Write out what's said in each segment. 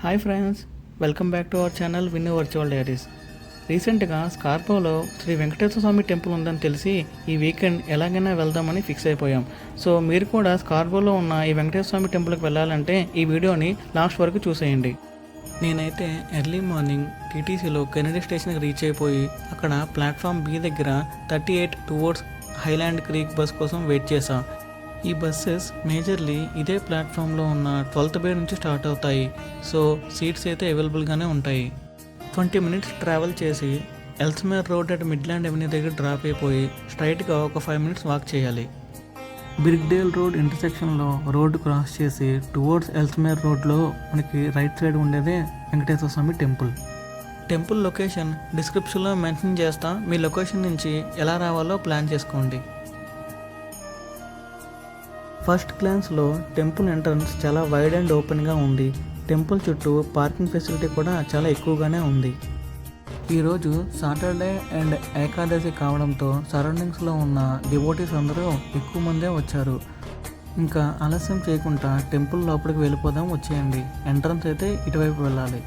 Hi friends, welcome back to our channel Vinnu virtual diaries. రీసెంట్గా స్కార్పోలో Shri Venkateswara Swami temple ఉందని తెలిసి ఈ వీకెండ్ ఎలాగైనా వెళ్దామని ఫిక్స్ అయిపోయాం. సో మీరు కూడా స్కార్పోలో ఉన్న ఈ వెంకటేశ్వర స్వామి టెంపుల్కి వెళ్ళాలంటే ఈ వీడియోని లాస్ట్ వరకు చూసేయండి. నేనైతే ఎర్లీ మార్నింగ్ టీటీసీలో కెనడీ స్టేషన్కి రీచ్ అయిపోయి అక్కడ ప్లాట్ఫామ్ బి దగ్గర 38 టువర్డ్స్ హైలాండ్ క్రీక్ బస్ కోసం వెయిట్ చేశా. ఈ బస్సెస్ మేజర్లీ ఇదే ప్లాట్ఫామ్లో ఉన్న 12th బే నుంచి స్టార్ట్ అవుతాయి. సో సీట్స్ అయితే అవైలబుల్గానే ఉంటాయి. 20 మినిట్స్ ట్రావెల్ చేసి ఎల్స్మేర్ రోడ్ అట్ మిడ్లాండ్ అవెన్యూ దగ్గర డ్రాప్ అయిపోయి స్ట్రైట్గా ఒక 5 మినిట్స్ వాక్ చేయాలి. బ్రిగ్డేల్ రోడ్ ఇంటర్సెక్షన్లో రోడ్డు క్రాస్ చేసి టువర్డ్స్ ఎల్స్మేర్ రోడ్లో మనకి రైట్ సైడ్ ఉండేదే Venkateswara Swami temple. Temple location డిస్క్రిప్షన్లో మెన్షన్ చేస్తా. మీ లొకేషన్ నుంచి ఎలా రావాలో ప్లాన్ చేసుకోండి. ఫస్ట్ గ్లాన్స్లో టెంపుల్ ఎంట్రన్స్ చాలా వైడ్ అండ్ ఓపెన్గా ఉంది. టెంపుల్ చుట్టూ పార్కింగ్ ఫెసిలిటీ కూడా చాలా ఎక్కువగానే ఉంది. ఈరోజు సాటర్డే అండ్ ఏకాదశి కావడంతో సరౌండింగ్స్లో ఉన్న డివోటీస్ అందరూ ఎక్కువ మందే వచ్చారు. ఇంకా ఆలస్యం చేయకుండా టెంపుల్ లోపలికి వెళ్ళిపోదాం, వచ్చేయండి. ఎంట్రన్స్ అయితే ఇటువైపు వెళ్ళాలి.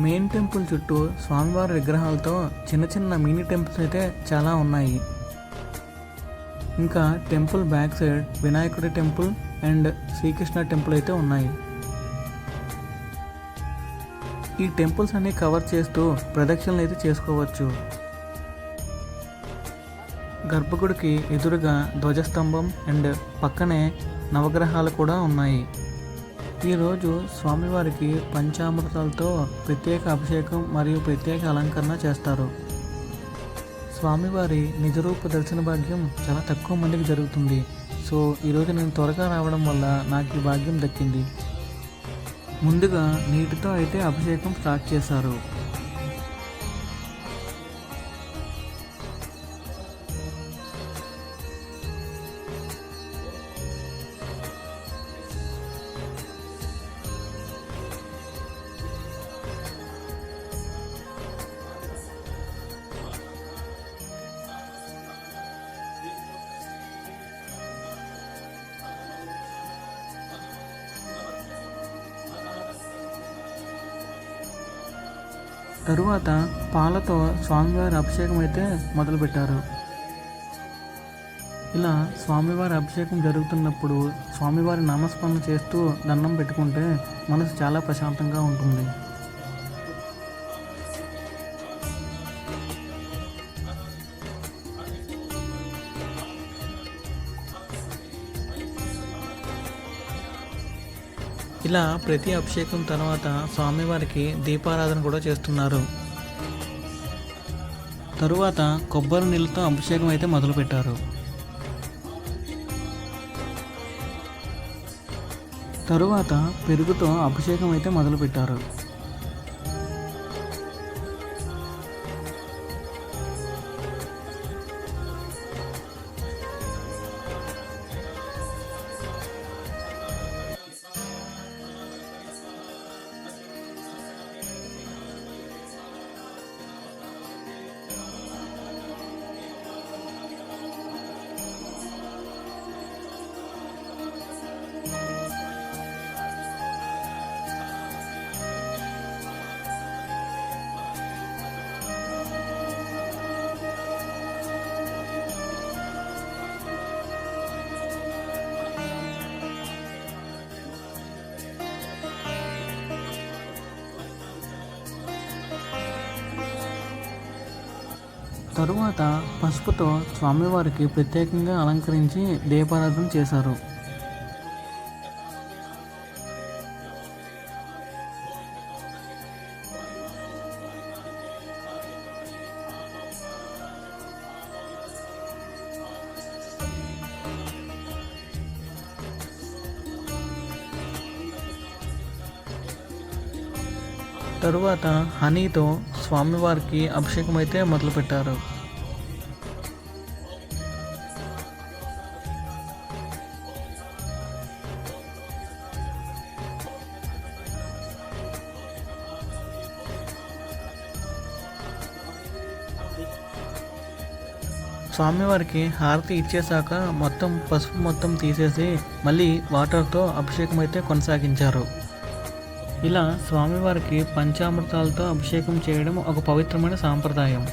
మెయిన్ టెంపుల్ చుట్టూ స్వామివారి విగ్రహాలతో చిన్న చిన్న మినీ టెంపుల్స్ అయితే చాలా ఉన్నాయి. ఇంకా టెంపుల్ బ్యాక్ సైడ్ వినాయకుడి టెంపుల్ అండ్ శ్రీకృష్ణ టెంపుల్ అయితే ఉన్నాయి. ఈ టెంపుల్స్ అన్ని కవర్ చేస్తూ ప్రదక్షిణలు అయితే చేసుకోవచ్చు. గర్భగుడికి ఎదురుగా ధ్వజస్తంభం అండ్ పక్కనే నవగ్రహాలు కూడా ఉన్నాయి. ఈరోజు స్వామివారికి పంచామృతాలతో ప్రత్యేక అభిషేకం మరియు ప్రత్యేక అలంకరణ చేస్తారు. స్వామివారి నిజరూప దర్శన భాగ్యం చాలా తక్కువ మందికి జరుగుతుంది. సో ఈరోజు నేను త్వరగా రావడం వల్ల నాకు ఈ భాగ్యం దక్కింది. ముందుగా నీటితో అయితే అభిషేకం స్టార్ట్ చేశారు. తరువాత పాలతో స్వామివారి అభిషేకం అయితే మొదలుపెట్టారు. ఇలా స్వామివారి అభిషేకం జరుగుతున్నప్పుడు స్వామివారి నామస్మరణ చేస్తూ దండం పెట్టుకుంటే మనసు చాలా ప్రశాంతంగా ఉంటుంది. ఇలా ప్రతి అభిషేకం తర్వాత స్వామివారికి దీపారాధన కూడా చేస్తున్నారు. తరువాత కొబ్బరి నీళ్ళతో అభిషేకం అయితే మొదలుపెట్టారు. తరువాత పెరుగుతో అభిషేకం అయితే మొదలుపెట్టారు. తరువాత పసుపుతో స్వామివారికి ప్రత్యేకంగా అలంకరించి దీపారాధన చేశారు. తరువాత హనీతో స్వామివారికి అభిషేకం అయితే మొదలుపెట్టారు. స్వామివారికి హారతి ఇచ్చేశాక మొత్తం పసుపు మొత్తం తీసేసి మళ్ళీ వాటర్తో అభిషేకం అయితే కొనసాగించారు. ఇలా స్వామివారికి పంచామృతాలతో అభిషేకం చేయడం ఒక పవిత్రమైన సాంప్రదాయం.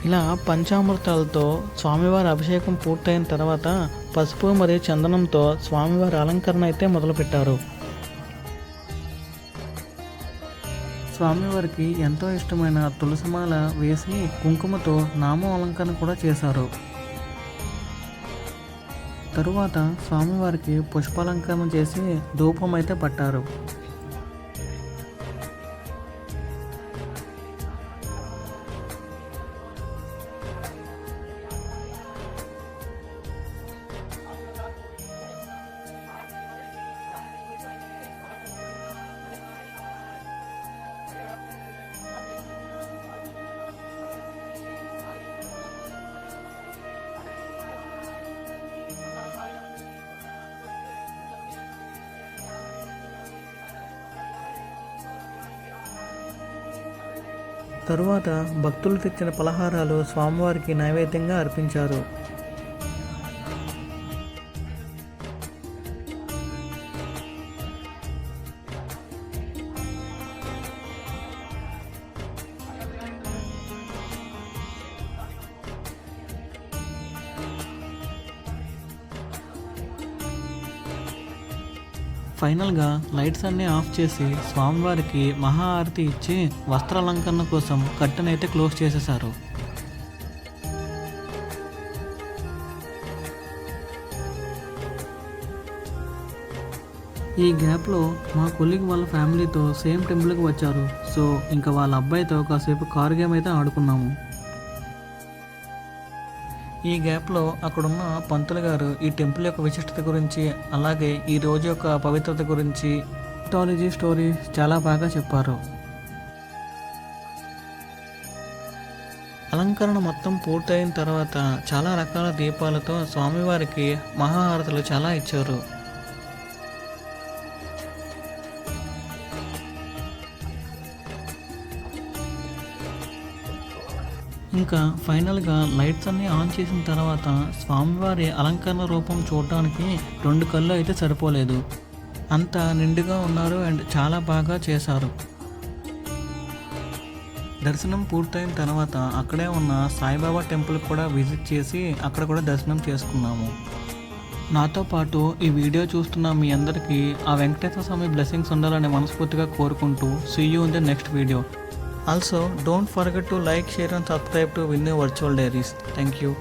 ఇలా పంచామృతాలతో స్వామివారి అభిషేకం పూర్తయిన తర్వాత పసుపు మరియు చందనంతో స్వామివారి అలంకరణ అయితే మొదలుపెట్టారు. స్వామివారికి ఎంతో ఇష్టమైన తులసిమాల వేసి కుంకుమతో నామం అలంకరణ కూడా చేశారు. తరువాత స్వామివారికి పుష్పాలంకరణ చేసి ధూపం అయితే పట్టారు. తరువాత భక్తులు తెచ్చిన పలహారాలు స్వామివారికి నైవేద్యంగా అర్పించారు. ఫైనల్గా లైట్స్ అన్నీ ఆఫ్ చేసి స్వామివారికి మహా ఆరతి ఇచ్చి వస్త్రాలంకరణ కోసం కర్టెన్ అయితే క్లోజ్ చేసేశారు. ఈ గ్యాప్లో మా కొలీగ్ వాళ్ళ ఫ్యామిలీతో సేమ్ టెంపుల్కి వచ్చారు. సో ఇంకా వాళ్ళ అబ్బాయితో కాసేపు కార్ గేమ్ అయితే ఆడుకున్నాము. ఈ గ్యాప్లో అక్కడున్న పంతులు గారు ఈ టెంపుల్ యొక్క విశిష్టత గురించి, అలాగే ఈ రోజు యొక్క పవిత్రత గురించి, మిథాలజీ స్టోరీ చాలా బాగా చెప్పారు. అలంకరణ మొత్తం పూర్తయిన తర్వాత చాలా రకాల దీపాలతో స్వామివారికి మహాహారతులు చాలా ఇచ్చారు. ఇంకా ఫైనల్గా లైట్స్ అన్నీ ఆన్ చేసిన తర్వాత స్వామివారి అలంకరణ రూపం చూడడానికి 2 కళ్ళు అయితే సరిపోలేదు. అంతా నిండుగా ఉన్నారు అండ్ చాలా బాగా చేశారు. దర్శనం పూర్తయిన తర్వాత అక్కడే ఉన్న సాయిబాబా టెంపుల్కి కూడా విజిట్ చేసి అక్కడ కూడా దర్శనం చేసుకున్నాము. నాతో పాటు ఈ వీడియో చూస్తున్న మీ అందరికీ ఆ వెంకటేశ్వర స్వామి బ్లెస్సింగ్స్ ఉండాలని మనస్ఫూర్తిగా కోరుకుంటూ see you in the next video. Also, don't forget to like, share and subscribe to Vinnu Virtual Diaries. Thank you.